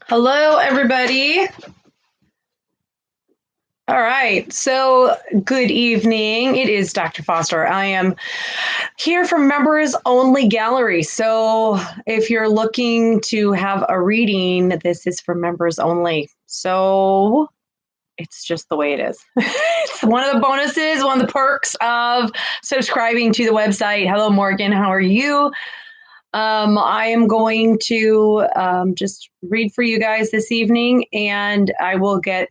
Hello, everybody. All right, so good evening. It is Dr. Foster. I am here for members only gallery. So if you're looking to have a reading, this is for members only. So it's just the way it is. It's one of the bonuses, one of the perks of subscribing to the website. Hello, Morgan. How are you? I am going to just read for you guys this evening, and I will get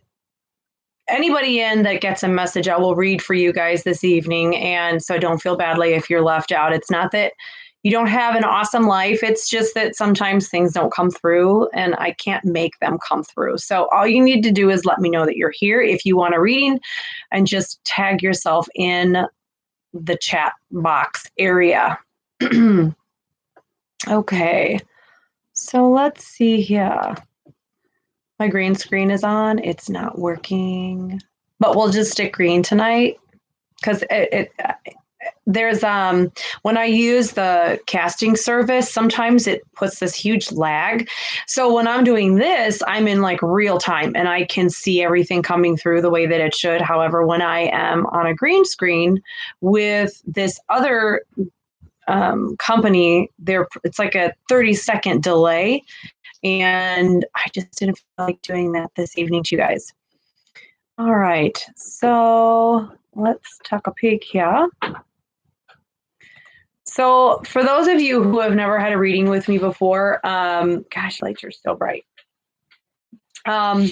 anybody in that gets a message. I will read for you guys this evening. And so don't feel badly if you're left out. It's not that you don't have an awesome life. It's just that sometimes things don't come through and I can't make them come through. So all you need to do is let me know that you're here if you want a reading, and just tag yourself in the chat box area. Okay, so let's see here. My green screen is on. It's not working, but we'll just stick green tonight because there's when I use the casting service, sometimes it puts this huge lag. So when I'm doing this, I'm in like real time and I can see everything coming through the way that it should. However, when I am on a green screen with this other company, it's like a 30-second delay. And I just didn't feel like doing that this evening to you guys. All right, so let's take a peek here. So for those of you who have never had a reading with me before, gosh, lights are so bright. I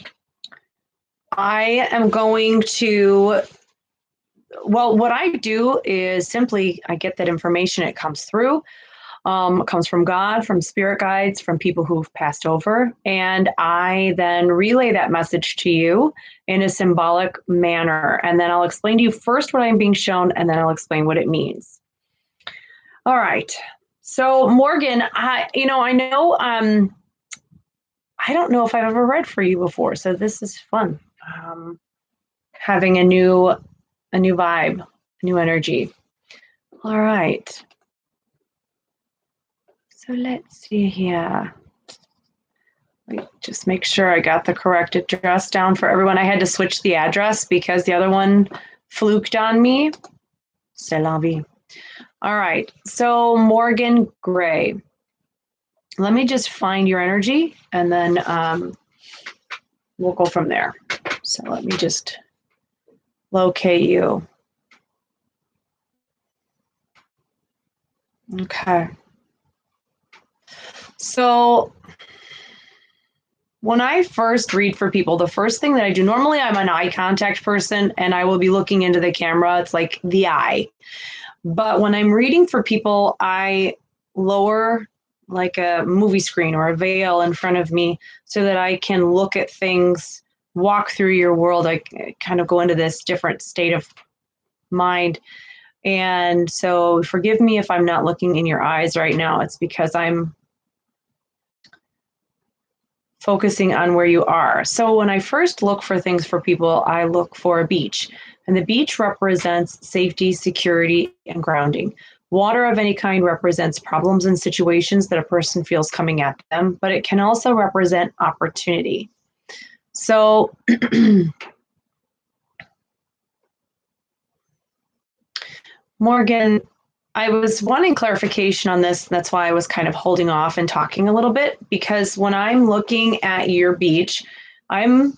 am going to, well, what I do is simply I get that information, it comes through. It comes from God, from spirit guides, from people who've passed over. And I then relay that message to you in a symbolic manner. And then I'll explain to you first what I'm being shown, and then I'll explain what it means. All right. So Morgan, I know, I don't know if I've ever read for you before. So this is fun. Having a new vibe, a new energy. All right. So let's see here. Just make sure I got the correct address down for everyone. I had to switch the address because the other one fluked on me. C'est la vie. All right, so Morgan Gray. Let me just find your energy and then we'll go from there. So let me just locate you. Okay. So when I first read for people, the first thing that I do, normally I'm an eye contact person and I will be looking into the camera. It's like the eye. But when I'm reading for people, I lower like a movie screen or a veil in front of me so that I can look at things, walk through your world. I kind of go into this different state of mind. And so forgive me if I'm not looking in your eyes right now. It's because I'm focusing on where you are. So when I first look for things for people, I look for a beach. And the beach represents safety, security, and grounding. Water of any kind represents problems and situations that a person feels coming at them, but it can also represent opportunity. So Morgan, I was wanting clarification on this. That's why I was kind of holding off and talking a little bit, because when I'm looking at your beach, I'm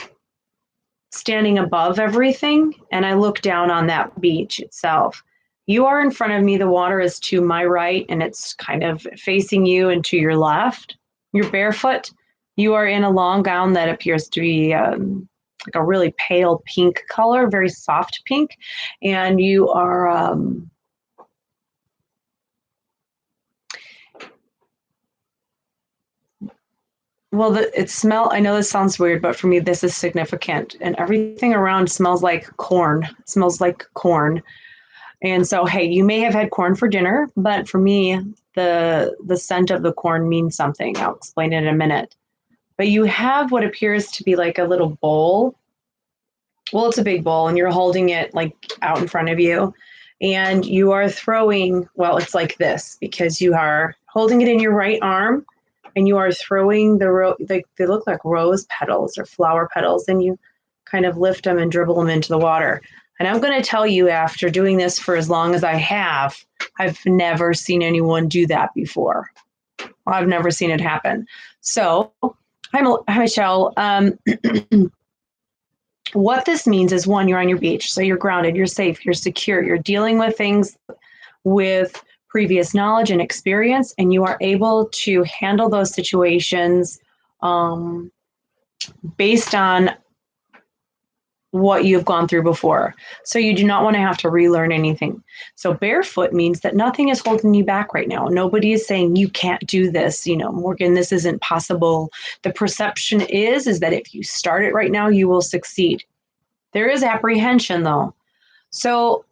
standing above everything and I look down on that beach itself. You are in front of me. The water is to my right and it's kind of facing you and to your left. You're barefoot. You are in a long gown that appears to be like a really pale pink color, very soft pink. And you are well, I know this sounds weird, but for me, this is significant. And everything around smells like corn. It smells like corn. And so, hey, you may have had corn for dinner, but for me, the scent of the corn means something. I'll explain it in a minute. But you have what appears to be like a little bowl. Well, it's a big bowl, and you're holding it like out in front of you. And you are throwing, well, it's like this, because you are holding it in your right arm, and you are throwing they look like rose petals or flower petals, and you kind of lift them and dribble them into the water. And I'm going to tell you, after doing this for as long as I have, I've never seen anyone do that before. I've never seen it happen. So, hi Michelle. What this means is, one, you're on your beach, so you're grounded, you're safe, you're secure, you're dealing with things with previous knowledge and experience, and you are able to handle those situations based on what you've gone through before. So you do not want to have to relearn anything. So barefoot means that nothing is holding you back right now. Nobody is saying you can't do this, Morgan, this isn't possible. The perception is that if you start it right now, you will succeed. There is apprehension though. So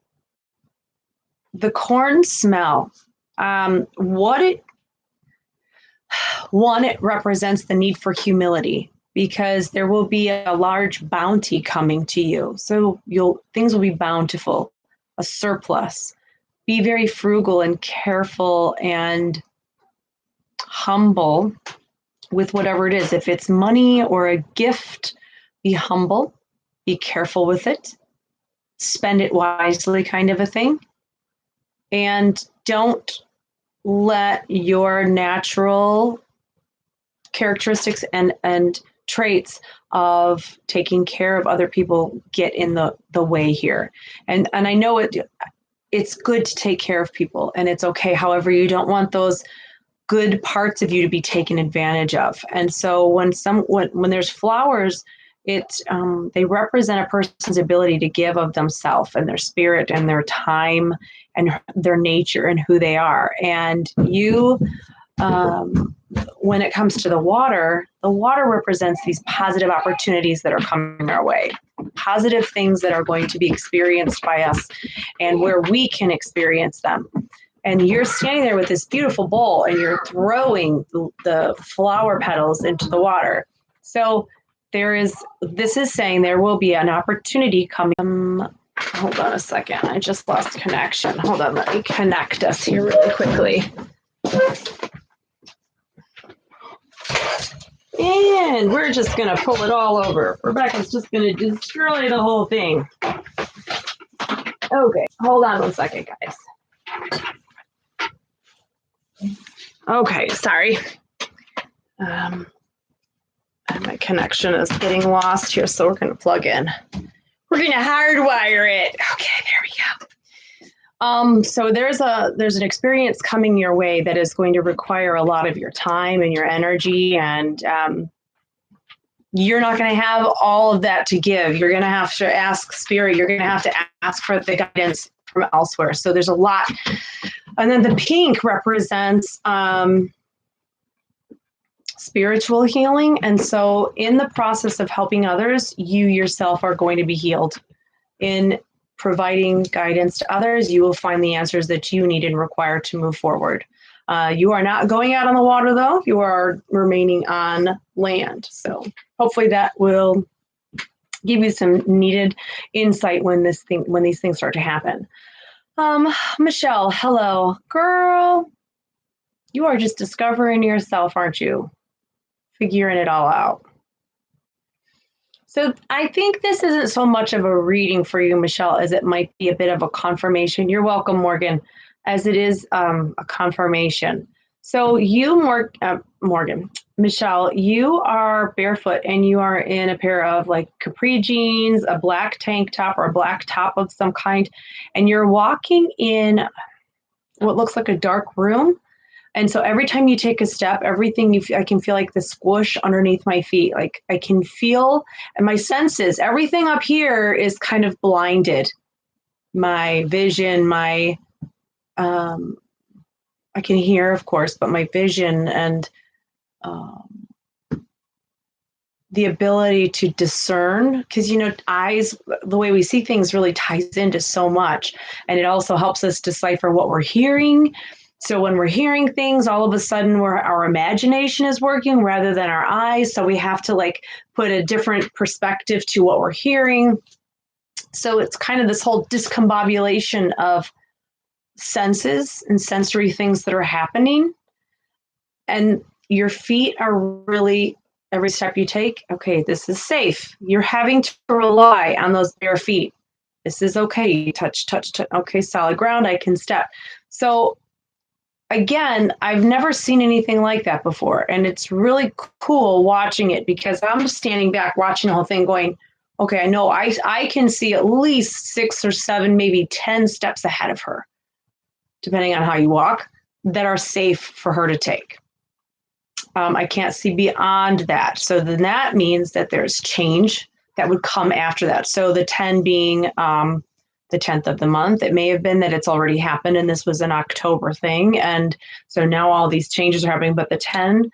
the corn smell, it represents the need for humility, because there will be a large bounty coming to you. So things will be bountiful, a surplus. Be very frugal and careful and humble with whatever it is. If it's money or a gift, be humble, be careful with it, spend it wisely, kind of a thing. And don't let your natural characteristics and traits of taking care of other people get in the way here. And I know it's good to take care of people, and it's okay. However, you don't want those good parts of you to be taken advantage of. And so when there's flowers, they represent a person's ability to give of themselves and their spirit and their time and their nature and who they are. And you, when it comes to the water represents these positive opportunities that are coming our way, positive things that are going to be experienced by us and where we can experience them. And you're standing there with this beautiful bowl and you're throwing the flower petals into the water. So this is saying there will be an opportunity coming. Hold on a second. I just lost connection. Hold on. Let me connect us here really quickly. And we're just going to pull it all over. Rebecca's just going to destroy the whole thing. Okay. Hold on one second, guys. Okay. Sorry. My connection is getting lost here, so we're going to plug in. We're going to hardwire it. Okay, there we go. So there's an experience coming your way that is going to require a lot of your time and your energy, and you're not going to have all of that to give. You're going to have to ask Spirit. You're going to have to ask for the guidance from elsewhere. So there's a lot. And then the pink represents spiritual healing. And so in the process of helping others, you yourself are going to be healed. In providing guidance to others, you will find the answers that you need and require to move forward. You are not going out on the water, though. You are remaining on land. So hopefully that will give you some needed insight when these things start to happen. Michelle, hello. Girl, you are just discovering yourself, aren't you? Figuring it all out. So I think this isn't so much of a reading for you, Michelle, as it might be a bit of a confirmation. You're welcome, Morgan, as it is a confirmation. So you, Morgan, Michelle, you are barefoot and you are in a pair of like capri jeans, a black tank top or a black top of some kind, and you're walking in what looks like a dark room. And so every time you take a step, I can feel like the squish underneath my feet. Like I can feel, and my senses, everything up here is kind of blinded. My vision, I can hear, of course, but my vision and the ability to discern, because, eyes, the way we see things really ties into so much. And it also helps us decipher what we're hearing. So when we're hearing things, all of a sudden our imagination is working rather than our eyes. So we have to put a different perspective to what we're hearing. So it's kind of this whole discombobulation of senses and sensory things that are happening. And your feet are really, every step you take, okay, this is safe. You're having to rely on those bare feet. This is okay. You touch, touch, touch. Okay, solid ground. I can step. So again, I've never seen anything like that before. And it's really cool watching it because I'm standing back watching the whole thing going, okay, I know I can see at least 6 or 7, maybe 10 steps ahead of her, depending on how you walk, that are safe for her to take. I can't see beyond that. So then that means that there's change that would come after that. So the 10 being the 10th of the month, it may have been that it's already happened and this was an October thing. And so now all these changes are happening. But the 10,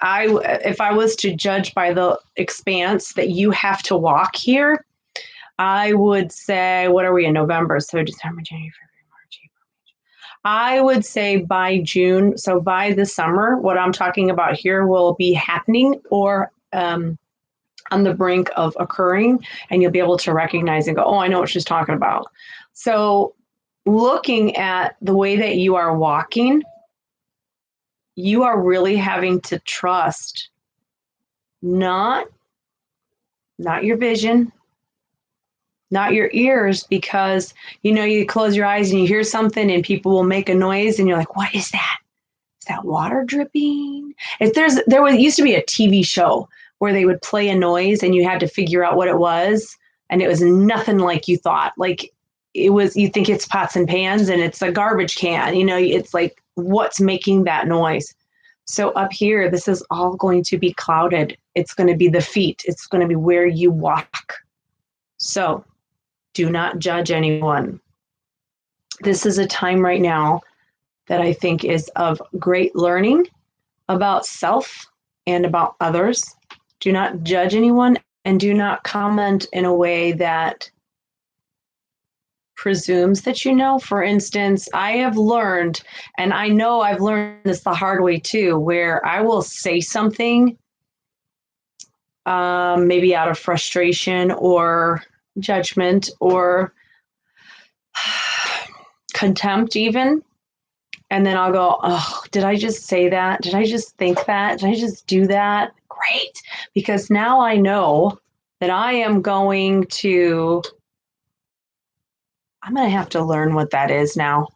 if I was to judge by the expanse that you have to walk here, I would say, what are we in November? So December, January, February, March, April. I would say by June, so by the summer, what I'm talking about here will be happening or on the brink of occurring, and you'll be able to recognize and go, oh, I know what she's talking about. So looking at the way that you are walking, you are really having to trust not your vision, not your ears, because you close your eyes and you hear something and people will make a noise and you're like, what is that? Is that water dripping? Used to be a TV show where they would play a noise and you had to figure out what it was, and it was nothing like you thought. Like you think it's pots and pans and it's a garbage can. It's like, what's making that noise? So up here, this is all going to be clouded. It's going to be the feet. It's going to be where you walk. So do not judge anyone. This is a time right now that I think is of great learning about self and about others. Do not judge anyone and do not comment in a way that presumes that you know. For instance, I have learned, and I know I've learned this the hard way too, where I will say something maybe out of frustration or judgment or contempt even. And then I'll go, oh, did I just say that? Did I just think that? Did I just do that? Great. Because now I know that I'm going to have to learn what that is now.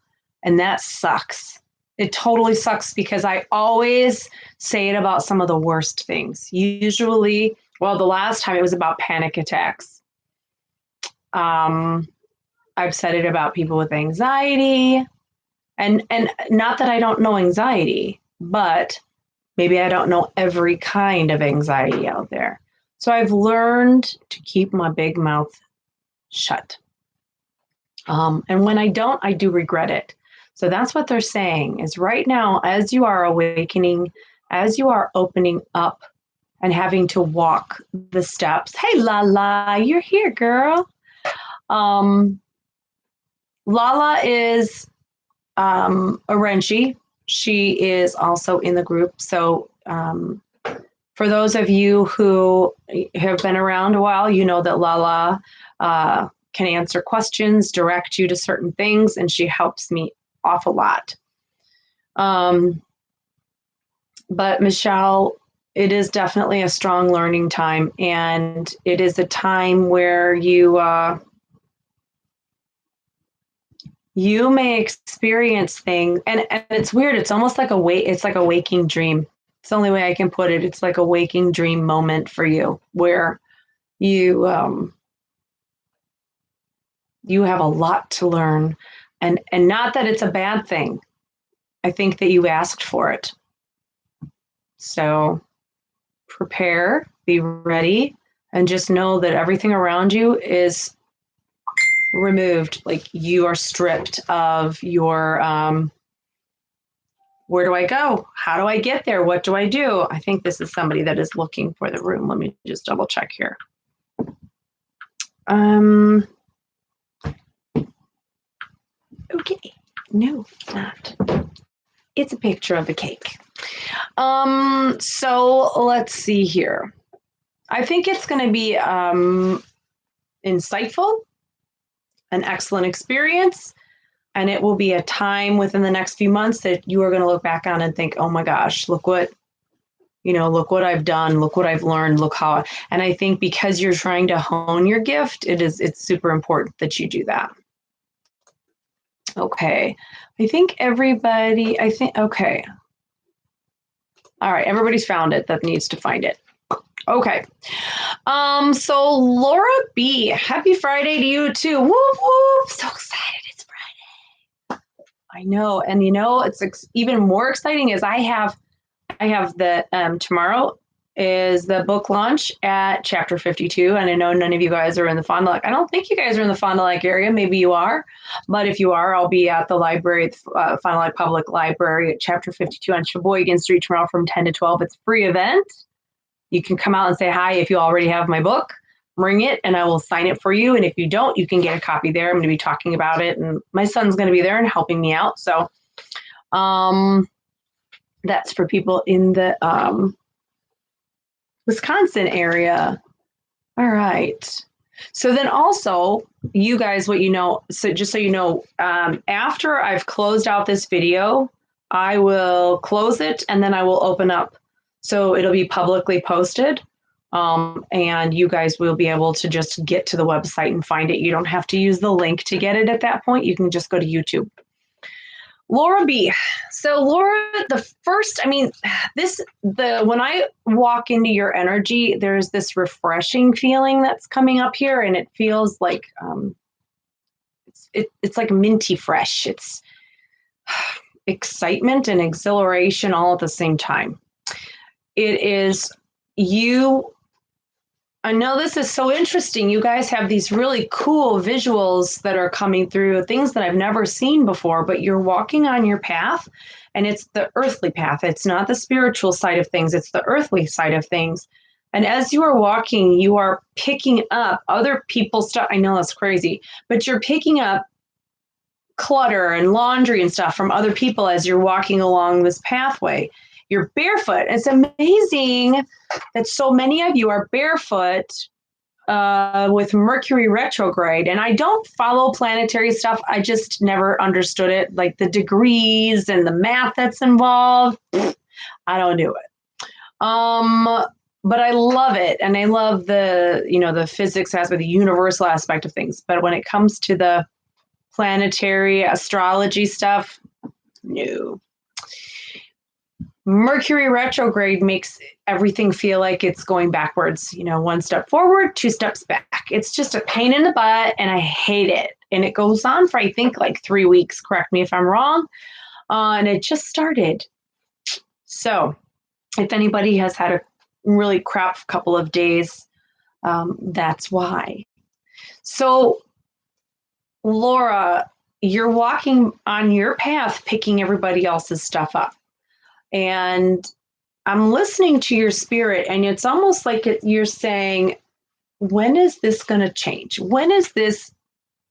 And that sucks. It totally sucks because I always say it about some of the worst things. Usually, well, the last time it was about panic attacks. I've said it about people with anxiety. And not that I don't know anxiety, but maybe I don't know every kind of anxiety out there. So I've learned to keep my big mouth shut. And when I don't, I do regret it. So that's what they're saying is right now, as you are awakening, as you are opening up and having to walk the steps. Hey, Lala, you're here, girl. Lala is a Renshi. She is also in the group. So for those of you who have been around a while, you know that Lala can answer questions, direct you to certain things, and she helps me off a lot. But Michelle, it is definitely a strong learning time, and it is a time where you may experience things, and it's weird. It's almost like it's like a waking dream. It's the only way I can put it. It's like a waking dream moment for you where you have a lot to learn, and not that it's a bad thing. I think that you asked for it. So prepare, be ready, and just know that everything around you is removed. Like you are stripped of your where do I go? How do I get there? What do I do? I think this is somebody that is looking for the room. Let me just double check here. Okay. No, it's not. It's a picture of a cake. So let's see here. I think it's going to be insightful, an excellent experience. And it will be a time within the next few months that you are going to look back on and think, oh my gosh, look what I've done, look what I've learned, look how, and I think because you're trying to hone your gift, it's super important that you do that. Okay. Okay. All right, everybody's found it that needs to find it. Okay. So Laura B, happy Friday to you too. Whoop whoop. So excited it's Friday. I know. And it's even more exciting is I have the tomorrow is the book launch at chapter 52. And I know none of you guys are in the Fond du Lac. I don't think you guys are in the Fond du Lac area. Maybe you are. But if you are, I'll be at the library, Fond du Lac Public Library at chapter 52 on Sheboygan Street tomorrow from 10 to 12. It's a free event. You can come out and say hi if you already have my book. Bring it and I will sign it for you. And if you don't, you can get a copy there. I'm going to be talking about it. And my son's going to be there and helping me out. So that's for people in the Wisconsin area. All right. So then also, you guys, so just so you know, after I've closed out this video, I will close it and then I will open up. So it'll be publicly posted. And you guys will be able to just get to the website and find it. You don't have to use the link to get it at that point. You can just go to YouTube. Laura B. So Laura, when I walk into your energy, there's this refreshing feeling that's coming up here, and it feels like it's like minty fresh. It's excitement and exhilaration all at the same time. It is you. I know this is so interesting. You guys have these really cool visuals that are coming through, things that I've never seen before, but you're walking on your path and it's the earthly path. It's not the spiritual side of things. It's the earthly side of things. And as you are walking, you are picking up other people's stuff. I know that's crazy, but you're picking up clutter and laundry and stuff from other people as you're walking along this pathway. You're barefoot. It's amazing that so many of you are barefoot with Mercury retrograde. And I don't follow planetary stuff. I just never understood it, like the degrees and the math that's involved. I don't do it. But I love it. And I love the physics aspect, the universal aspect of things. But when it comes to the planetary astrology stuff, no. Mercury retrograde makes everything feel like it's going backwards, one step forward, two steps back. It's just a pain in the butt and I hate it. And it goes on for, I think, like 3 weeks. Correct me if I'm wrong. And it just started. So if anybody has had a really crap couple of days, that's why. So Laura, you're walking on your path, picking everybody else's stuff up. And I'm listening to your spirit, and it's almost like you're saying, when is this going to change? When is this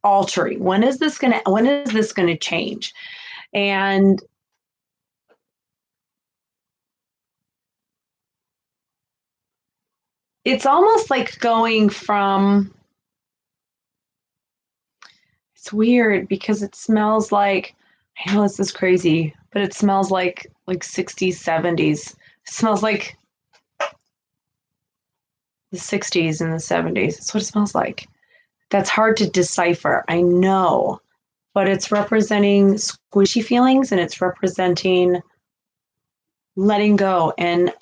altering? When is this going to change? And it's almost like going from, it's weird because it smells like, I know this is crazy, but it smells like 60s, 70s. It smells like the 60s and the 70s. That's what it smells like. That's hard to decipher, I know, but it's representing squishy feelings and it's representing letting go and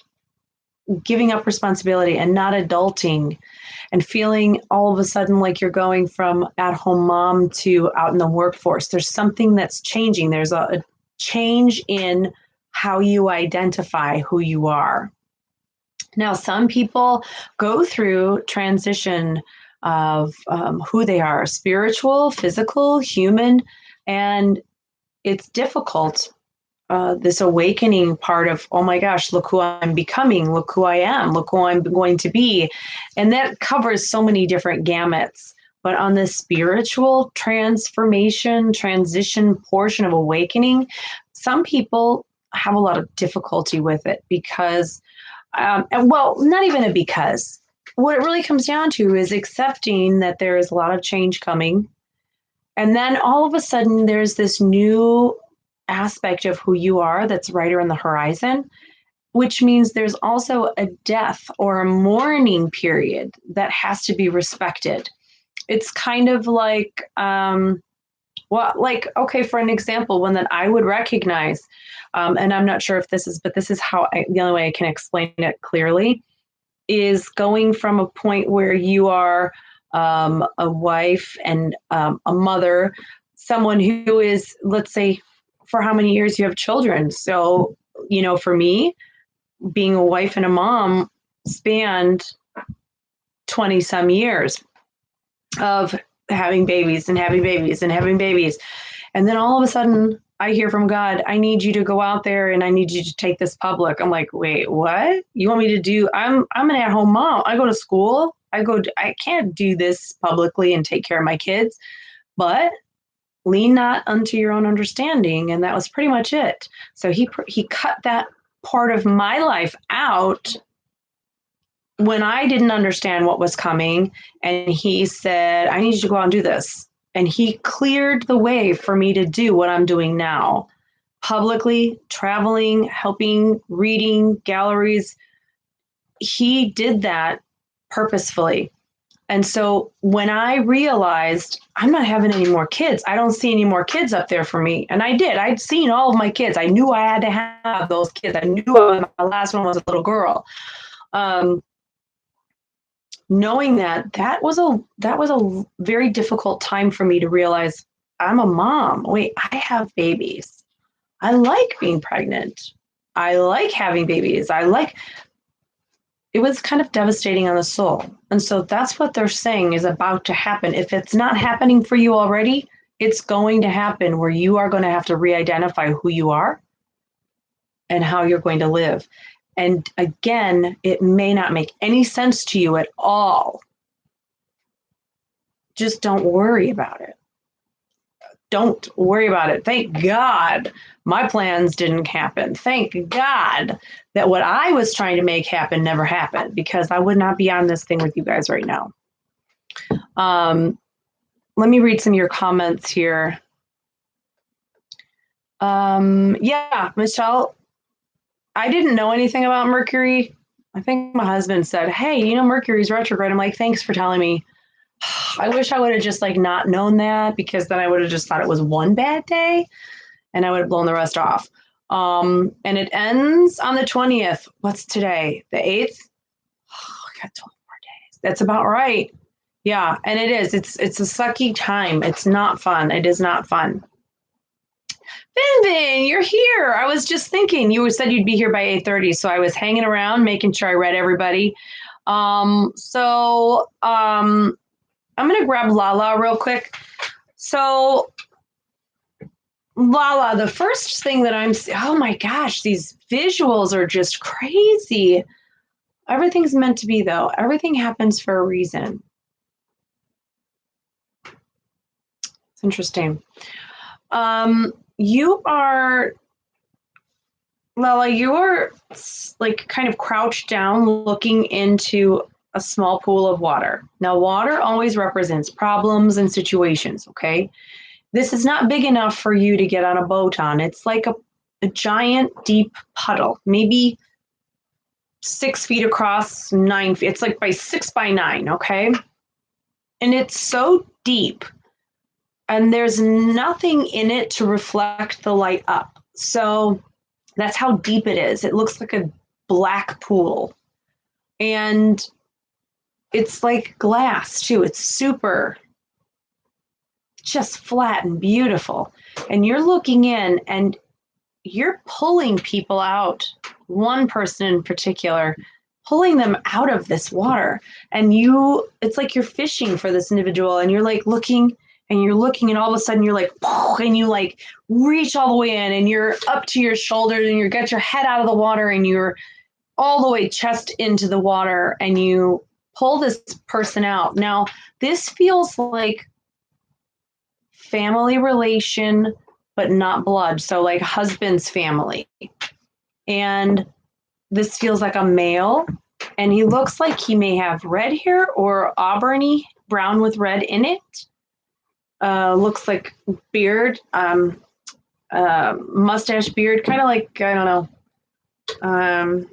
giving up responsibility and not adulting and feeling all of a sudden like you're going from at-home mom to out in the workforce. There's something that's changing. There's a change in how you identify who you are. Now, some people go through transition of who they are, spiritual, physical, human, and it's difficult. This awakening part of, oh my gosh, look who I'm becoming, look who I am, look who I'm going to be. And that covers so many different gamuts. But on the spiritual transition portion of awakening, some people have a lot of difficulty with it because, not even a because. What it really comes down to is accepting that there is a lot of change coming And then all of a sudden, there's this new aspect of who you are that's right on the horizon, which means there's also a death or a mourning period that has to be respected. It's kind of like, okay, for an example, one that I would recognize, and I'm not sure if this is, but this is the only way I can explain it clearly, is going from a point where you are a wife and a mother, someone who is, let's say, for how many years you have children. So, for me, being a wife and a mom spanned 20 some years of having babies and having babies and having babies. And then all of a sudden I hear from God, I need you to go out there and I need you to take this public. I'm like, wait, what? You want me to do? I'm an at-home mom. I go to school. I can't do this publicly and take care of my kids, but lean not unto your own understanding. And that was pretty much it. So he cut that part of my life out when I didn't understand what was coming. And he said, I need you to go out and do this. And he cleared the way for me to do what I'm doing now, publicly, traveling, helping, reading, galleries. He did that purposefully. And so when I realized I'm not having any more kids, I don't see any more kids up there for me. And I'd seen all of my kids. I knew I had to have those kids. I knew my last one was a little girl. Knowing that was a very difficult time for me to realize I'm a mom. Wait, I have babies. I like being pregnant. I like having babies. It was kind of devastating on the soul. And so that's what they're saying is about to happen. If it's not happening for you already, it's going to happen where you are going to have to re-identify who you are and how you're going to live. And again, it may not make any sense to you at all. Just don't worry about it. Don't worry about it. Thank God my plans didn't happen. Thank God that what I was trying to make happen never happened, because I would not be on this thing with you guys right now. Let me read some of your comments here. Yeah, Michelle, I didn't know anything about Mercury. I think my husband said, hey, Mercury's retrograde. I'm like, thanks for telling me. I wish I would have just not known that, because then I would have just thought it was one bad day and I would have blown the rest off. And it ends on the 20th. What's today? The 8th? Oh, I got 12 more days. That's about right. Yeah, and it is. It's a sucky time. It's not fun. It is not fun. Vin, you're here. I was just thinking, you said you'd be here by 8:30, so I was hanging around, making sure I read everybody. I'm going to grab Lala real quick. So, Lala, the first thing that oh my gosh, these visuals are just crazy. Everything's meant to be, though. Everything happens for a reason. It's interesting. Lala, you are kind of crouched down looking into a small pool of water. Now, water always represents problems and situations, okay? This is not big enough for you to get on a boat on. It's like a giant, deep puddle, maybe 6 feet across, 9 feet. It's like by 6 by 9, okay? And it's so deep, and there's nothing in it to reflect the light up. So that's how deep it is. It looks like a black pool. And it's like glass, too. It's super just flat and beautiful. And you're looking in and you're pulling people out. One person in particular, pulling them out of this water. And it's like you're fishing for this individual, and you're looking and all of a sudden you're and you reach all the way in, and you're up to your shoulders, and you get your head out of the water, and you're all the way chest into the water, and you pull this person out. Now, this feels like family relation, but not blood. So husband's family. And this feels like a male, and he looks like he may have red hair or auburny brown with red in it. looks like beard, mustache beard, kind of like, I don't know,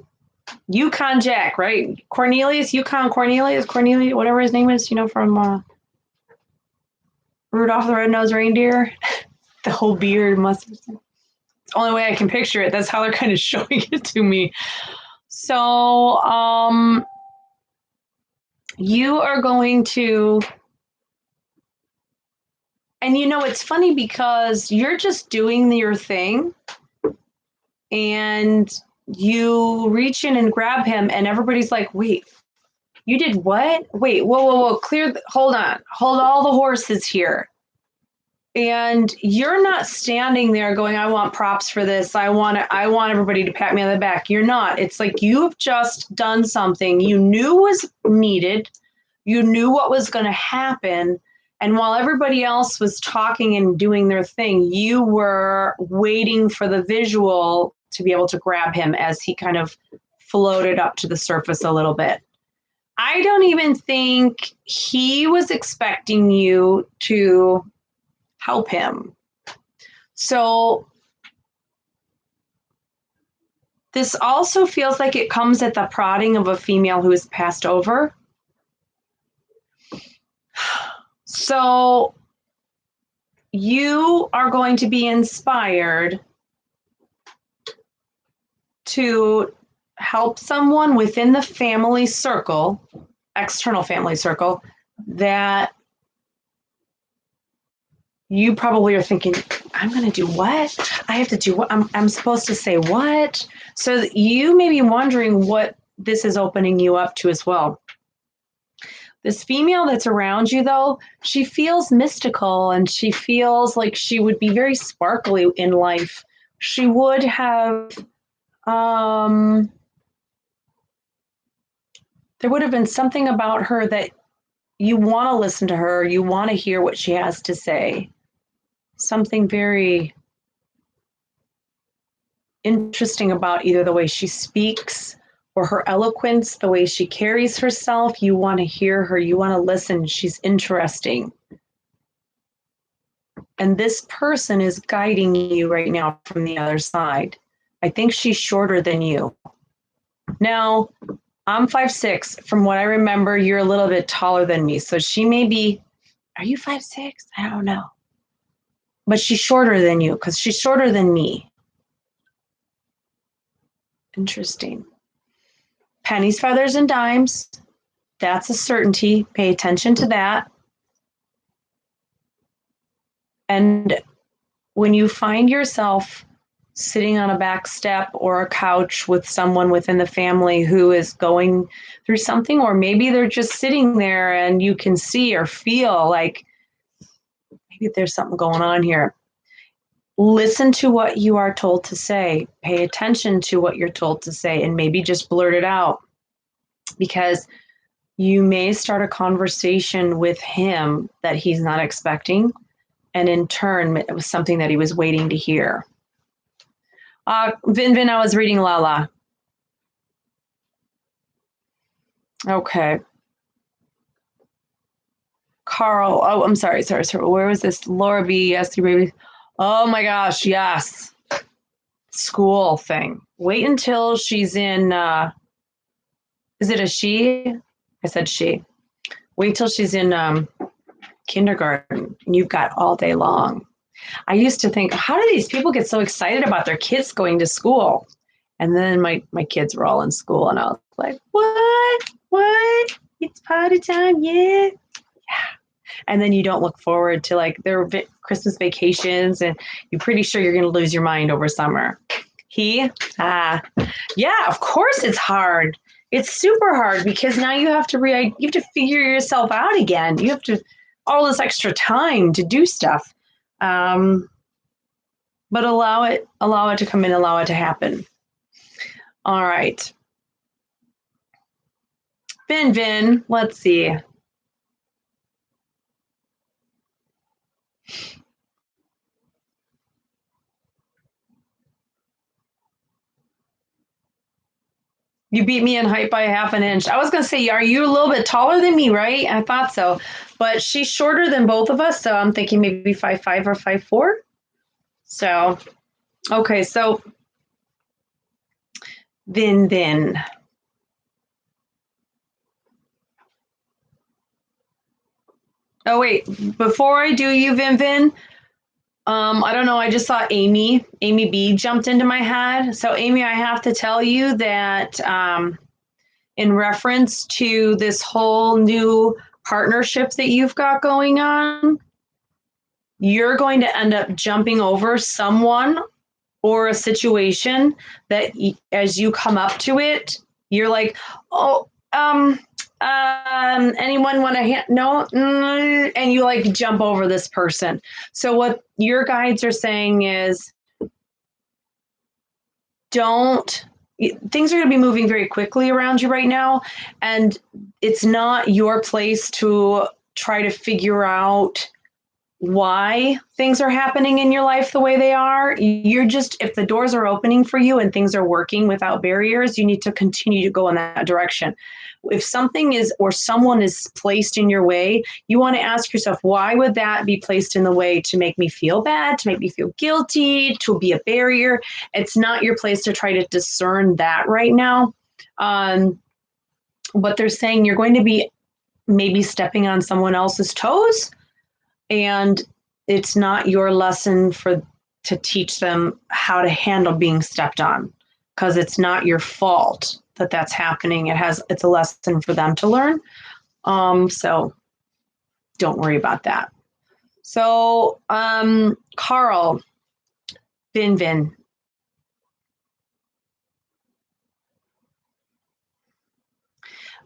Yukon Jack, right? Cornelius, whatever his name is, from Rudolph the Red-Nosed Reindeer. The whole beard mustache. It's the only way I can picture it. That's how they're kind of showing it to me. So, you are going to, and it's funny because you're just doing your thing and you reach in and grab him and everybody's like, wait, you did what? Wait, whoa, hold on. Hold all the horses here. And you're not standing there going, I want props for this. I want everybody to pat me on the back. You're not. It's like you've just done something you knew was needed. You knew what was going to happen. And while everybody else was talking and doing their thing, you were waiting for the visual to be able to grab him as he kind of floated up to the surface a little bit. I don't even think he was expecting you to help him. So this also feels like it comes at the prodding of a female who has passed over. So you are going to be inspired to help someone within the family circle, external family circle, that you probably are thinking, I'm going to do what? I have to do what? I'm supposed to say what? So you may be wondering what this is opening you up to as well. This female that's around you, though, she feels mystical and she feels like she would be very sparkly in life. She would have, there would have been something about her that you want to listen to her, you want to hear what she has to say. Something very interesting about either the way she speaks or her eloquence, the way she carries herself. You want to hear her, you want to listen. She's interesting. And this person is guiding you right now from the other side. I think she's shorter than you. Now, I'm 5'6". From what I remember, you're a little bit taller than me. So she may be, are you 5'6"? I don't know. But she's shorter than you because she's shorter than me. Interesting. Pennies, feathers, and dimes. That's a certainty. Pay attention to that. And when you find yourself sitting on a back step or a couch with someone within the family who is going through something, or maybe they're just sitting there and you can see or feel like maybe there's something going on here. Listen to what you are told to say. Pay attention to what you're told to say and maybe just blurt it out, because you may start a conversation with him that he's not expecting, and in turn, it was something that he was waiting to hear. Vin, I was reading Lala. Okay. Carl, oh, I'm sorry. Where was this? Laura B, yes, your baby. Oh my gosh, yes. School thing. Wait until she's in, is it a she? I said she. Wait till she's in kindergarten and you've got all day long. I used to think, how do these people get so excited about their kids going to school? And then my kids were all in school and I was like, what? It's party time, yeah. And then you don't look forward to like their Christmas vacations and you're pretty sure you're going to lose your mind over summer. Yeah, of course it's hard. It's super hard because now you have to figure yourself out again. You have to all this extra time to do stuff. But allow it to come in, allow it to happen. All right. Vin, let's see. You beat me in height by 1/2 inch. I was going to say, are you a little bit taller than me, right? I thought so. But she's shorter than both of us, so I'm thinking maybe 5'5" or 5'4". So, okay, so Vin. Oh, wait, before I do you, Vin, I don't know, I just saw Amy B jumped into my head. So, Amy, I have to tell you that in reference to this whole new partnership that you've got going on, you're going to end up jumping over someone or a situation that as you come up to it, you're like, oh, anyone want to no, and you like jump over this person. So what your guides are saying is, don't things are going to be moving very quickly around you right now, and it's not your place to try to figure out why things are happening in your life the way they are. You're just, if the doors are opening for you and things are working without barriers, you need to continue to go in that direction. If something is or someone is placed in your way, you want to ask yourself, why would that be placed in the way? To make me feel bad, to make me feel guilty, to be a barrier? It's not your place to try to discern that right now. What they're saying, you're going to be maybe stepping on someone else's toes, and it's not your lesson to teach them how to handle being stepped on, because it's not your fault that that's happening. It's a lesson for them to learn. So don't worry about that. So Carl, Vin.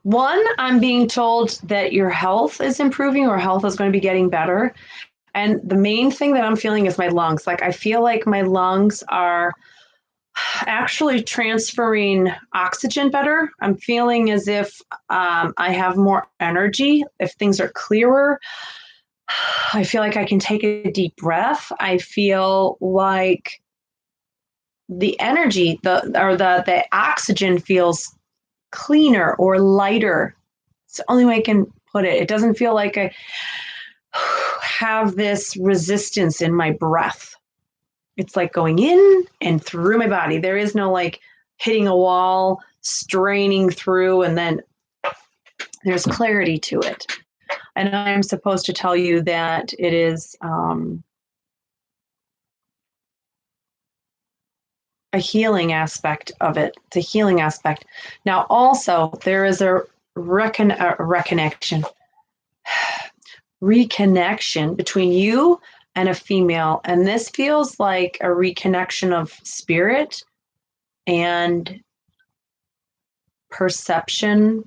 One, I'm being told that your health is improving, or health is going to be getting better. And the main thing that I'm feeling is my lungs. Like, I feel like my lungs are actually transferring oxygen better. I'm feeling as if I have more energy. If things are clearer, I feel like I can take a deep breath. I feel like the energy, the oxygen feels cleaner or lighter. It's the only way I can put it. It doesn't feel like I have this resistance in my breath. It's like going in and through my body. There is no like hitting a wall, straining through, and then there's clarity to it. And I'm supposed to tell you that it is a healing aspect of it. It's a healing aspect. Now, also, there is a reconnection between you and a female. And this feels like a reconnection of spirit and perception.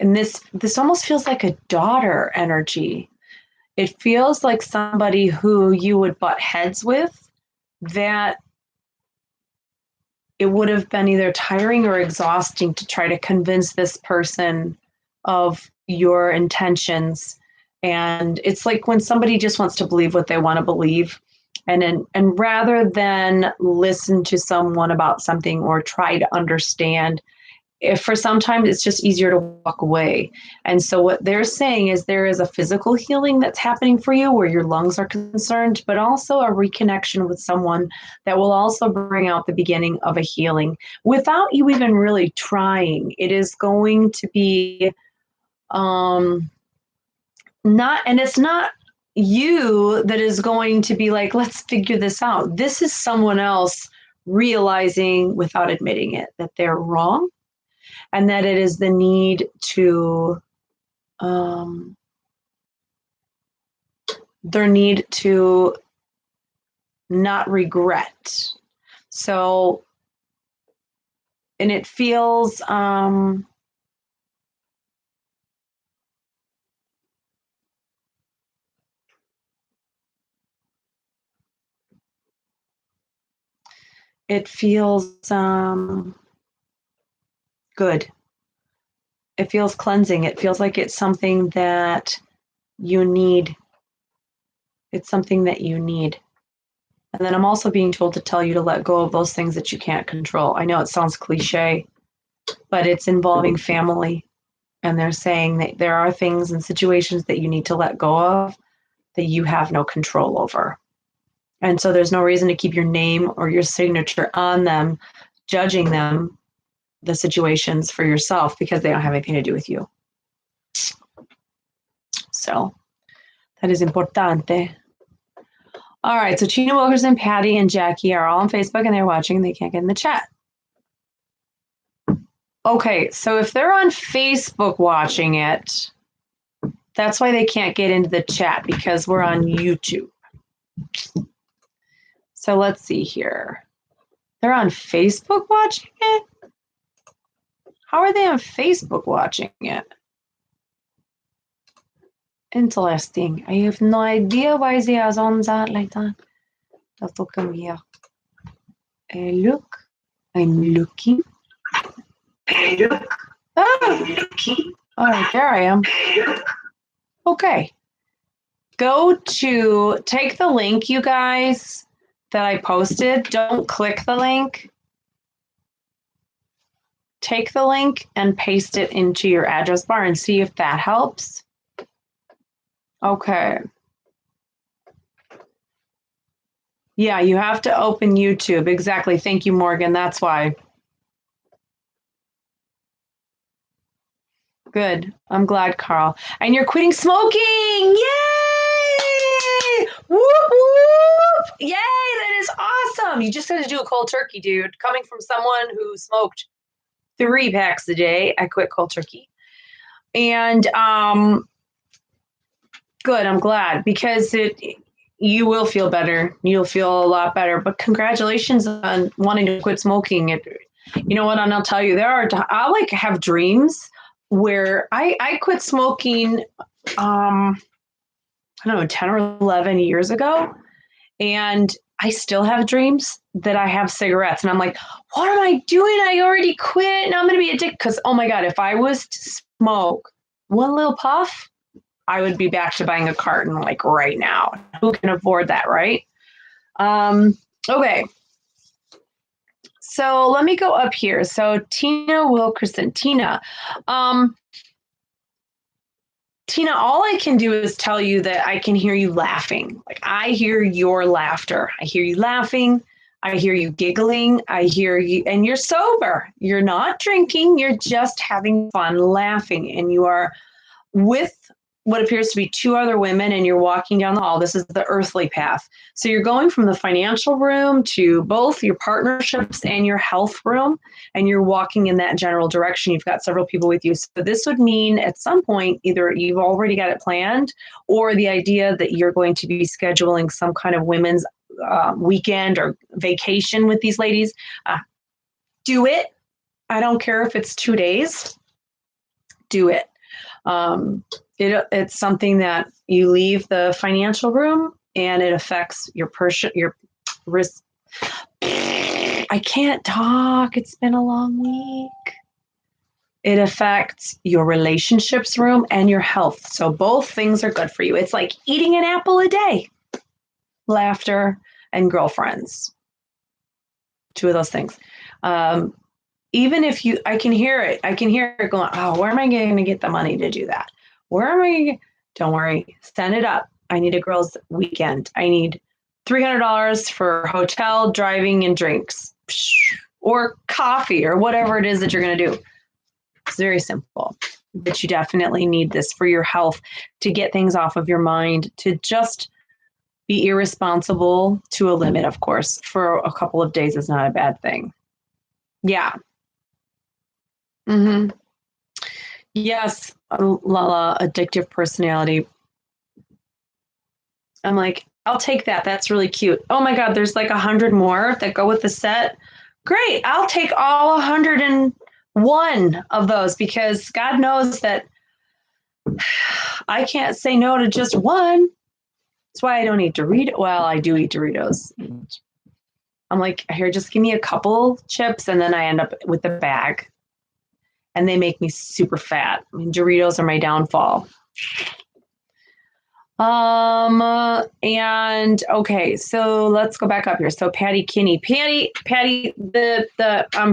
And this almost feels like a daughter energy. It feels like somebody who you would butt heads with, that it would have been either tiring or exhausting to try to convince this person of your intentions. And it's like when somebody just wants to believe what they want to believe, and rather than listen to someone about something or try to understand, if for sometimes it's just easier to walk away. And so what they're saying is there is a physical healing that's happening for you where your lungs are concerned, but also a reconnection with someone that will also bring out the beginning of a healing without you even really trying. It is going to be it's not you that is going to be like, let's figure this out. This is someone else realizing without admitting it that they're wrong, and that it is the need to their need to not regret. So, and it feels good. It feels cleansing. It feels like it's something that you need. It's something that you need. And then I'm also being told to tell you to let go of those things that you can't control. I know it sounds cliche, but it's involving family. And they're saying that there are things and situations that you need to let go of that you have no control over. And so there's no reason to keep your name or your signature on them, judging them, the situations for yourself, because they don't have anything to do with you. So that is importante. All right, so Tina Wilkerson, Patty, and Jackie are all on Facebook and they're watching. They can't get in the chat. Okay, so if they're on Facebook watching it, that's why they can't get into the chat, because we're on YouTube. So let's see here. They're on Facebook watching it? How are they on Facebook watching it? Interesting. I have no idea why they are on that like that. Let's look over here. Look. I'm looking. Look. Oh, I'm looking. All right, there I am. Okay. Go to, take the link, you guys, that I posted. Don't click the link. Take the link and paste it into your address bar and see if that helps. Okay. Yeah, you have to open YouTube. Exactly. Thank you, Morgan. That's why. Good. I'm glad, Carl. And you're quitting smoking. Yay! Whoop, whoop. Yay, that is awesome. You just had to do a cold turkey, dude. Coming from someone who smoked 3 packs a day, I quit cold turkey. And good, I'm glad, because you will feel better. You'll feel a lot better. But congratulations on wanting to quit smoking. You know what? And I'll tell you, I like have dreams where I quit smoking, I don't know, 10 or 11 years ago. And I still have dreams that I have cigarettes. And I'm like, what am I doing? I already quit. And I'm going to be addicted. Because, oh my God, if I was to smoke one little puff, I would be back to buying a carton like right now. Who can afford that, right? Okay. So let me go up here. So Tina Wilkerson. Tina, all I can do is tell you that I can hear you laughing. Like, I hear your laughter. I hear you laughing. I hear you giggling. I hear you, and you're sober. You're not drinking. You're just having fun laughing. And you are with what appears to be 2 other women, and you're walking down the hall. This is the earthly path. So you're going from the financial room to both your partnerships and your health room, and you're walking in that general direction. You've got several people with you. So this would mean at some point, either you've already got it planned, or the idea that you're going to be scheduling some kind of women's weekend or vacation with these ladies. Do it. I don't care if it's 2 days. Do it. It's something that you leave the financial room and it affects your risk. I can't talk. It's been a long week. It affects your relationships room and your health. So both things are good for you. It's like eating an apple a day. Laughter and girlfriends. 2 of those things. Even if I can hear it. I can hear it going, oh, where am I going to get the money to do that? Where am I? Don't worry. Send it up. I need a girls' weekend. I need $300 for hotel, driving, and drinks. Or coffee, or whatever it is that you're going to do. It's very simple. But you definitely need this for your health, to get things off of your mind, to just be irresponsible to a limit, of course. For a couple of days is not a bad thing. Yeah. Mm-hmm. Yes, Lala, addictive personality. I'm like, I'll take that. That's really cute. Oh my God, there's like 100 more that go with the set. Great. I'll take all 101 of those, because God knows that I can't say no to just one. That's why I don't eat Doritos. Well, I do eat Doritos. I'm like, here, just give me a couple chips, and then I end up with the bag. And they make me super fat. I mean, Doritos are my downfall. And okay, so let's go back up here. So Patty Kinney. Patty,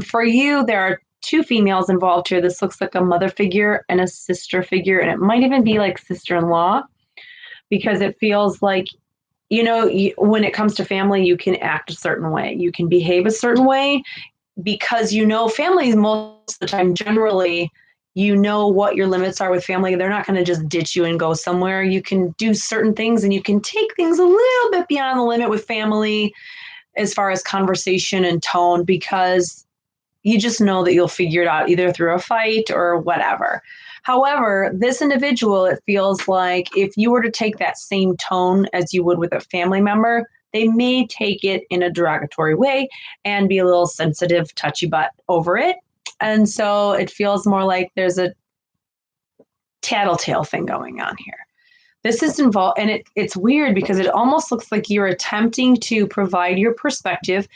for you, there are two females involved here. This looks like a mother figure and a sister figure, and it might even be like sister-in-law, because it feels like, when it comes to family, you can act a certain way. You can behave a certain way because families most of the time, generally, what your limits are with family. They're not going to just ditch you and go somewhere. You can do certain things, and you can take things a little bit beyond the limit with family as far as conversation and tone, because you just know that you'll figure it out either through a fight or whatever. However, this individual, it feels like if you were to take that same tone as you would with a family member, they may take it in a derogatory way and be a little sensitive, touchy butt over it. And so it feels more like there's a tattletale thing going on here. This is involved, and it's weird because it almost looks like you're attempting to provide your perspective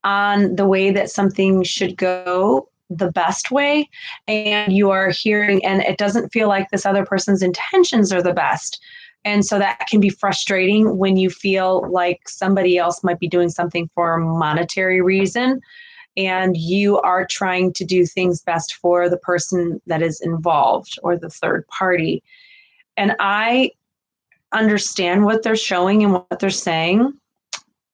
on the way that something should go the best way, and you are hearing, and it doesn't feel like this other person's intentions are the best. And so that can be frustrating when you feel like somebody else might be doing something for a monetary reason, and you are trying to do things best for the person that is involved or the third party. And I understand what they're showing and what they're saying.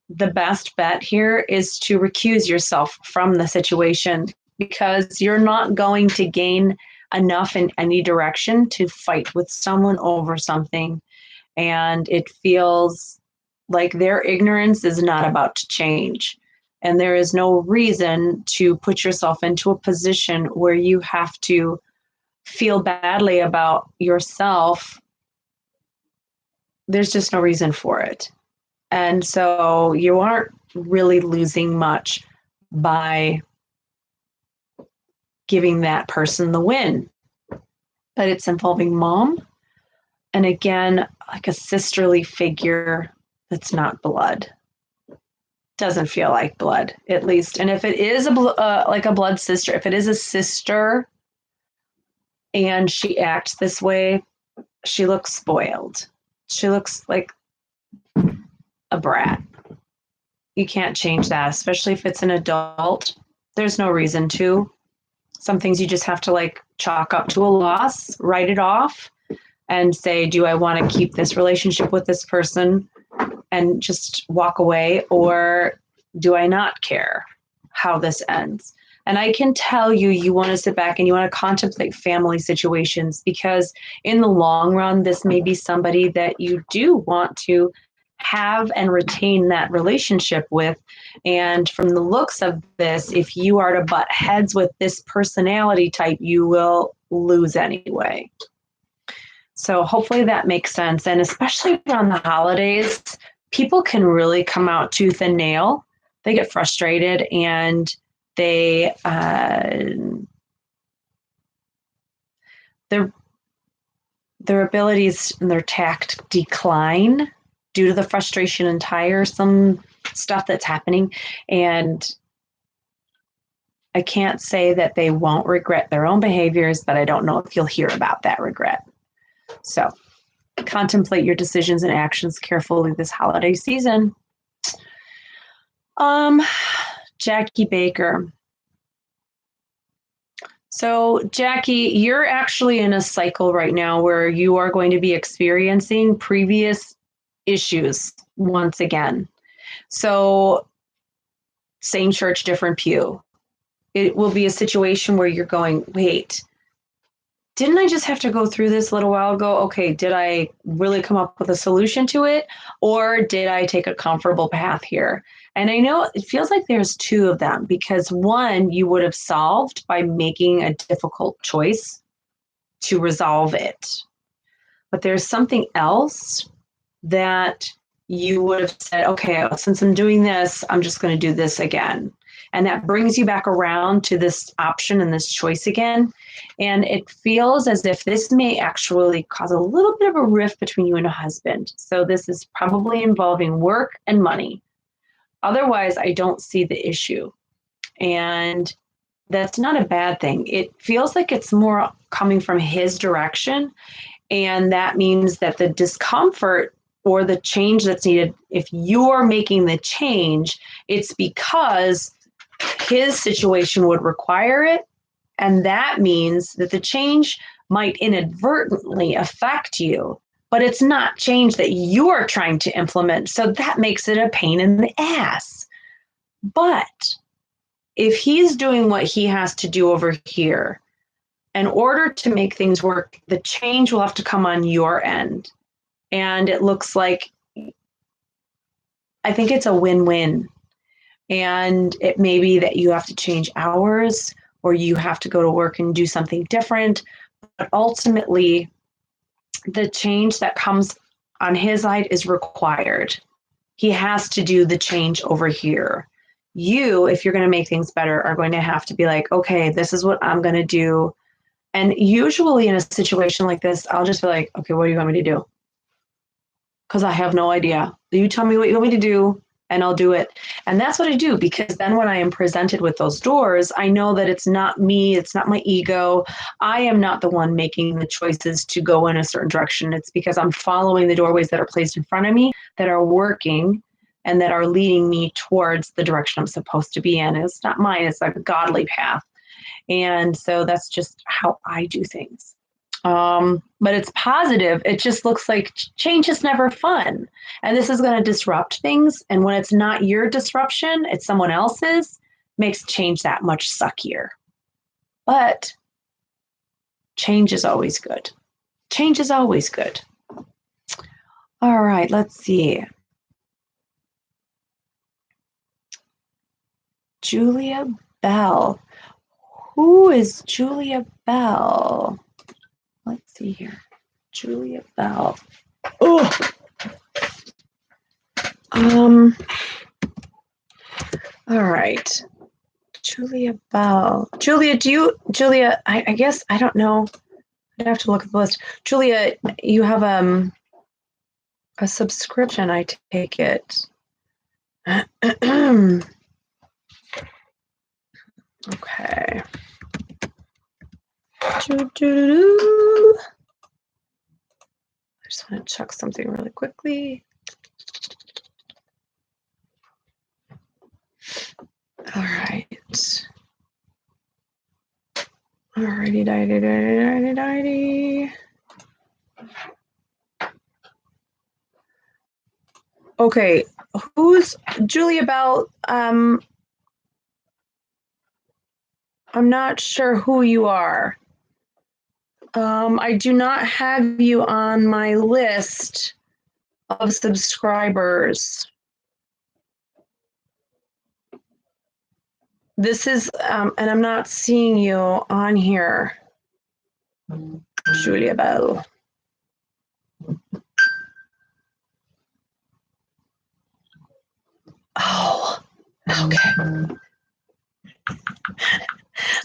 The best bet here is to recuse yourself from the situation, because you're not going to gain enough in any direction to fight with someone over something. And it feels like their ignorance is not about to change. And there is no reason to put yourself into a position where you have to feel badly about yourself. There's just no reason for it. And so you aren't really losing much by giving that person the win. But it's involving mom. And again, like a sisterly figure that's not blood. Doesn't feel like blood, at least. And if it is like a blood sister, if it is a sister and she acts this way, she looks spoiled. She looks like a brat. You can't change that, especially if it's an adult. There's no reason to. Some things you just have to like chalk up to a loss, write it off, and say, do I want to keep this relationship with this person and just walk away, or do I not care how this ends? And I can tell you, you want to sit back and you want to contemplate family situations, because in the long run, this may be somebody that you do want to have and retain that relationship with. And from the looks of this, if you are to butt heads with this personality type, you will lose anyway. So hopefully that makes sense. And especially around the holidays, people can really come out tooth and nail. They get frustrated, and they their abilities and their tact decline due to the frustration and tiresome stuff that's happening. And I can't say that they won't regret their own behaviors, but I don't know if you'll hear about that regret. So contemplate your decisions and actions carefully this holiday season. Jackie Baker. So Jackie, you're actually in a cycle right now where you are going to be experiencing previous issues once again. So same church, different pew. It will be a situation where you're going, wait, didn't I just have to go through this a little while ago? Okay, did I really come up with a solution to it? Or did I take a comfortable path here? And I know it feels like there's two of them, because one you would have solved by making a difficult choice to resolve it. But there's something else that you would have said, okay, since I'm doing this, I'm just going to do this again. And that brings you back around to this option and this choice again. And it feels as if this may actually cause a little bit of a rift between you and a husband. So this is probably involving work and money. Otherwise, I don't see the issue. And that's not a bad thing. It feels like it's more coming from his direction. And that means that the discomfort or the change that's needed, if you're making the change, it's because his situation would require it. And that means that the change might inadvertently affect you, but it's not change that you're trying to implement. So that makes it a pain in the ass. But if he's doing what he has to do over here, in order to make things work, the change will have to come on your end. And it looks like, I think it's a win-win. And it may be that you have to change hours or you have to go to work and do something different. But ultimately, the change that comes on his side is required. He has to do the change over here. You, if you're going to make things better, are going to have to be like, okay, this is what I'm going to do. And usually in a situation like this, I'll just be like, okay, what do you want me to do? Because I have no idea. You tell me what you want me to do, and I'll do it. And that's what I do, because then when I am presented with those doors, I know that it's not me, it's not my ego. I am not the one making the choices to go in a certain direction. It's because I'm following the doorways that are placed in front of me, that are working, and that are leading me towards the direction I'm supposed to be in. It's not mine, it's like a godly path. And so that's just how I do things. But it's positive. It just looks like change is never fun. And this is going to disrupt things. And when it's not your disruption, it's someone else's, makes change that much suckier. But change is always good. Change is always good. All right, let's see. Julia Bell. Who is Julia Bell? Let's see here. Julia Bell. Oh. All right. Julia Bell. Julia, I guess, I don't know. I'd have to look at the list. Julia, you have a subscription, I take it. Okay. I just want to check something really quickly. All right. Alrighty. Okay, who's Julia Bell? I'm not sure who you are. I do not have you on my list of subscribers. This is, and I'm not seeing you on here, Julia Bell. Oh, okay.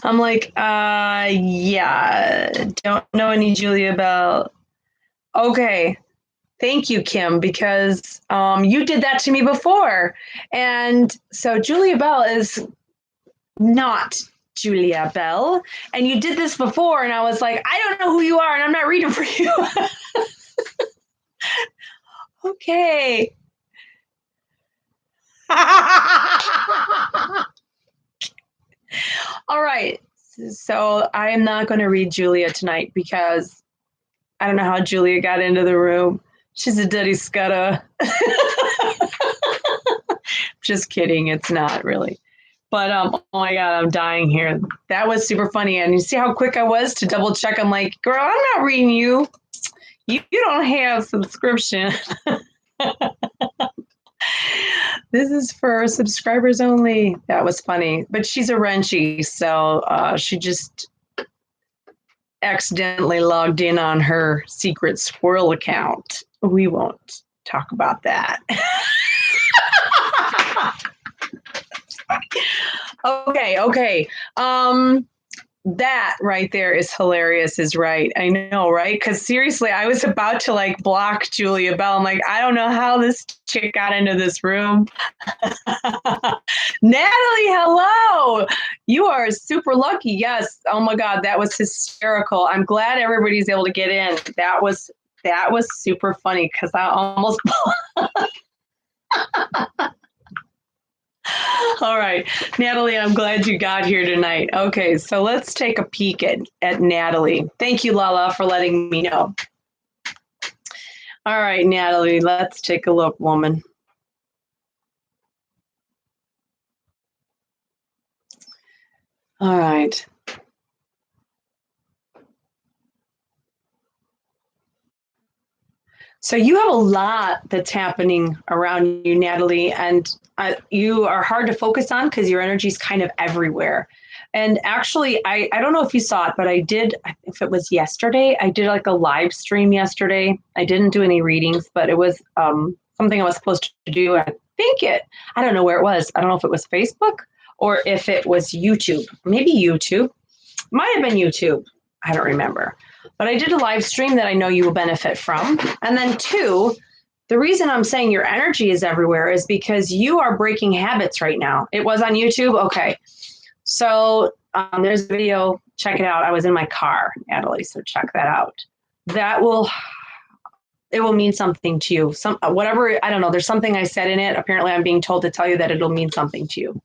I'm like, yeah, don't know any Julia Bell. Okay. Thank you, Kim, because you did that to me before. And so Julia Bell is not Julia Bell. And you did this before, and I was like, I don't know who you are, and I'm not reading for you. Okay. All right. So I am not going to read Julia tonight because I don't know how Julia got into the room. She's a dirty scudder. Just kidding. It's not really. But oh my God, I'm dying here. That was super funny. And you see how quick I was to double check. I'm like, girl, I'm not reading you. You don't have subscription. This is for subscribers only. That was funny. But she's a wrenchy, so she just accidentally logged in on her secret squirrel account. We won't talk about that. Okay. That right there is hilarious, is right. I know, right? Because seriously, I was about to like block Julia Bell. I'm like, I don't know how this chick got into this room. Natalie, hello. Oh, you are super lucky. Yes. Oh my God, that was hysterical. I'm glad everybody's able to get in. That was super funny because I almost. All right, Natalie, I'm glad you got here tonight. Okay, so let's take a peek at Natalie. Thank you, Lala, for letting me know. All right, Natalie, let's take a look, woman. All right. So you have a lot that's happening around you, Natalie, and you are hard to focus on because your energy is kind of everywhere. And actually, I don't know if you saw it, but I did, if it was yesterday, I did like a live stream yesterday. I didn't do any readings, but it was something I was supposed to do. I don't know where it was. I don't know if it was Facebook or if it was YouTube. Maybe YouTube. Might have been YouTube. I don't remember. But I did a live stream that I know you will benefit from. And then two, the reason I'm saying your energy is everywhere is because you are breaking habits right now. It was on YouTube? Okay. So there's a video. Check it out. I was in my car, Natalie, so check that out. It will mean something to you. Whatever, I don't know. There's something I said in it. Apparently, I'm being told to tell you that it'll mean something to you.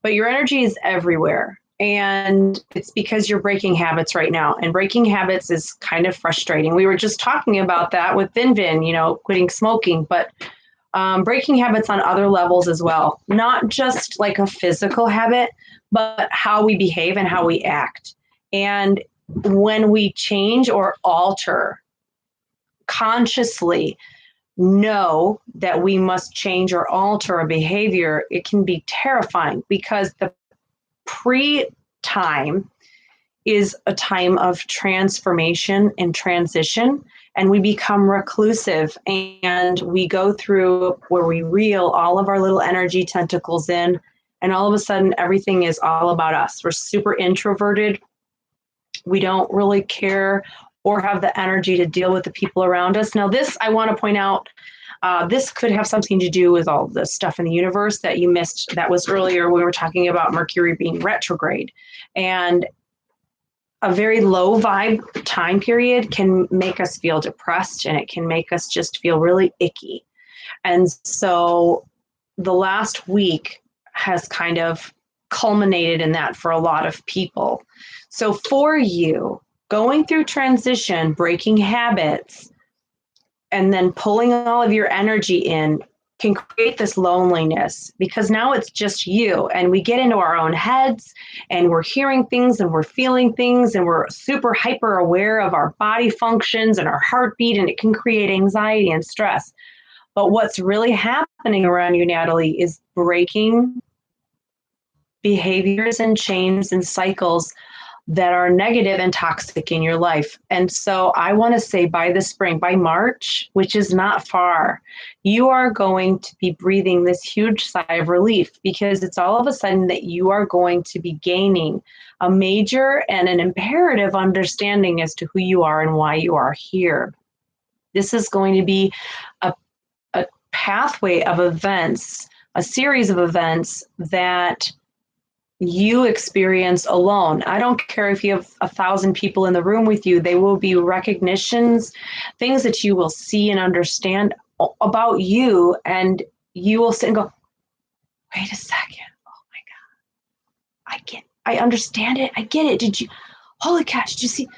But your energy is everywhere. And it's because you're breaking habits right now. And breaking habits is kind of frustrating. We were just talking about that with Vin, quitting smoking, but breaking habits on other levels as well. Not just like a physical habit, but how we behave and how we act. And when we change or alter consciously, know that we must change or alter a behavior, it can be terrifying because the pre-time is a time of transformation and transition, and we become reclusive and we go through where we reel all of our little energy tentacles in, and all of a sudden everything is all about us. We're super introverted. We don't really care or have the energy to deal with the people around us. Now, this I want to point out, this could have something to do with all the stuff in the universe that you missed. That was earlier when we were talking about Mercury being retrograde. And a very low vibe time period can make us feel depressed, and it can make us just feel really icky. And so the last week has kind of culminated in that for a lot of people. So for you, going through transition, breaking habits, and then pulling all of your energy in can create this loneliness because now it's just you, and we get into our own heads and we're hearing things and we're feeling things and we're super hyper aware of our body functions and our heartbeat, and it can create anxiety and stress. But what's really happening around you, Natalie, is breaking behaviors and chains and cycles that are negative and toxic in your life. And so I want to say by the spring, by March, which is not far, you are going to be breathing this huge sigh of relief because it's all of a sudden that you are going to be gaining a major and an imperative understanding as to who you are and why you are here. This is going to be a pathway of events, a series of events that you experience alone. I don't care if you have 1,000 people in the room with you, they will be recognitions, things that you will see and understand about you, and you will sit and go, wait a second, oh my God, I understand it, I get it, holy gosh, did you see?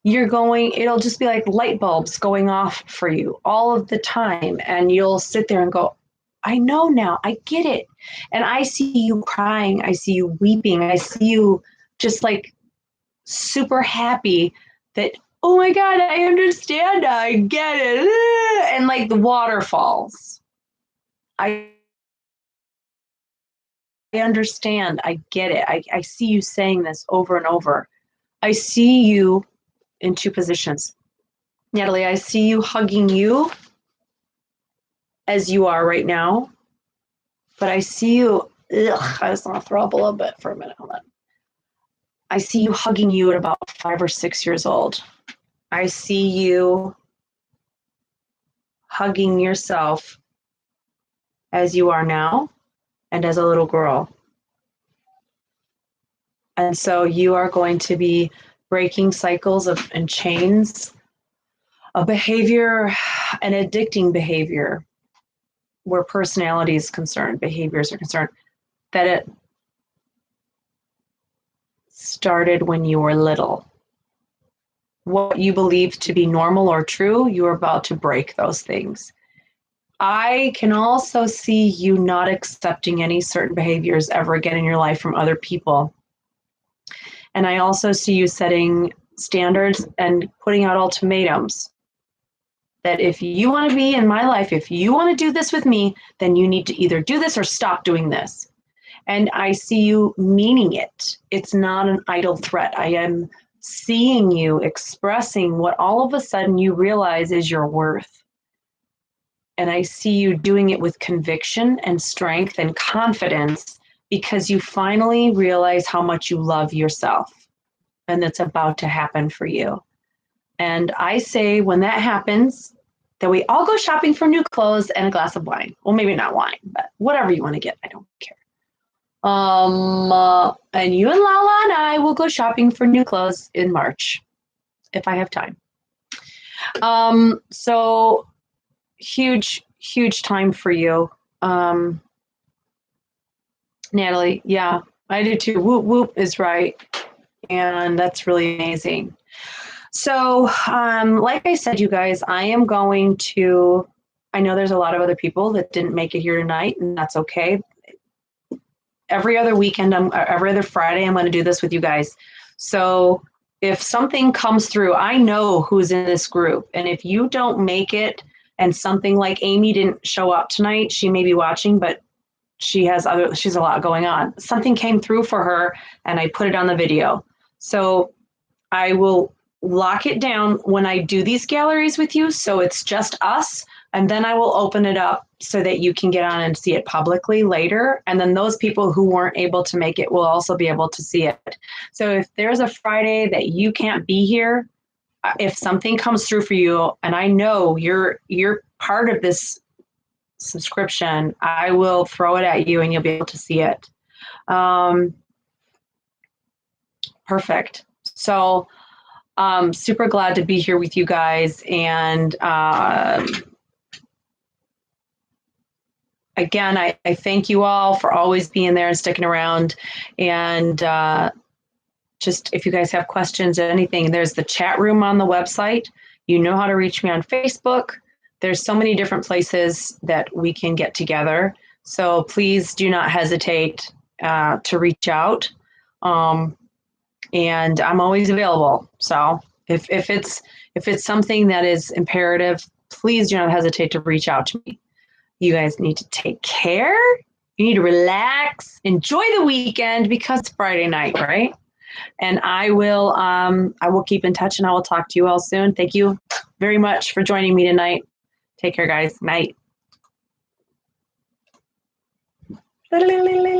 It'll just be like light bulbs going off for you all of the time, and you'll sit there and go, I know now, I get it. And I see you crying, I see you weeping, I see you just like super happy that, oh my God, I understand, I get it. And like the waterfalls. I understand, I get it. I see you saying this over and over. I see you in two positions. Natalie, I see you hugging you as you are right now, but I see you, I just want to throw up a little bit for a minute. Hold on. I see you hugging you at about 5 or 6 years old. I see you hugging yourself as you are now and as a little girl. And so you are going to be breaking cycles and chains of behavior and addicting behavior where personality is concerned, behaviors are concerned, that it started when you were little. What you believe to be normal or true, you're about to break those things. I can also see you not accepting any certain behaviors ever again in your life from other people. And I also see you setting standards and putting out ultimatums that if you want to be in my life, if you want to do this with me, then you need to either do this or stop doing this. And I see you meaning it. It's not an idle threat. I am seeing you expressing what all of a sudden you realize is your worth. And I see you doing it with conviction and strength and confidence because you finally realize how much you love yourself. And that's about to happen for you. And I say when that happens, that we all go shopping for new clothes and a glass of wine. Well, maybe not wine, but whatever you want to get, I don't care. And you and Lala and I will go shopping for new clothes in March, if I have time. So huge time for you. Natalie, yeah, I do too. Whoop, whoop is right. And that's really amazing. So, like I said, you guys, I am going to, I know there's a lot of other people that didn't make it here tonight, and that's okay. Every other weekend, every other Friday, I'm going to do this with you guys. So if something comes through, I know who's in this group. And if you don't make it and something like Amy didn't show up tonight, she may be watching, but she's a lot going on. Something came through for her and I put it on the video. So I will lock it down when I do these galleries with you. So it's just us. And then I will open it up so that you can get on and see it publicly later. And then those people who weren't able to make it will also be able to see it. So if there's a Friday that you can't be here, if something comes through for you, and I know you're part of this subscription, I will throw it at you and you'll be able to see it. Perfect. So super glad to be here with you guys. And again, I thank you all for always being there and sticking around. And just if you guys have questions or anything, there's the chat room on the website. You know how to reach me on Facebook. There's so many different places that we can get together. So please do not hesitate to reach out. And I'm always available. So if it's something that is imperative, please do not hesitate to reach out to me. You guys need to take care. You need to relax, enjoy the weekend because it's Friday night, right? And I will keep in touch and I will talk to you all soon. Thank you very much for joining me tonight. Take care, guys. Night.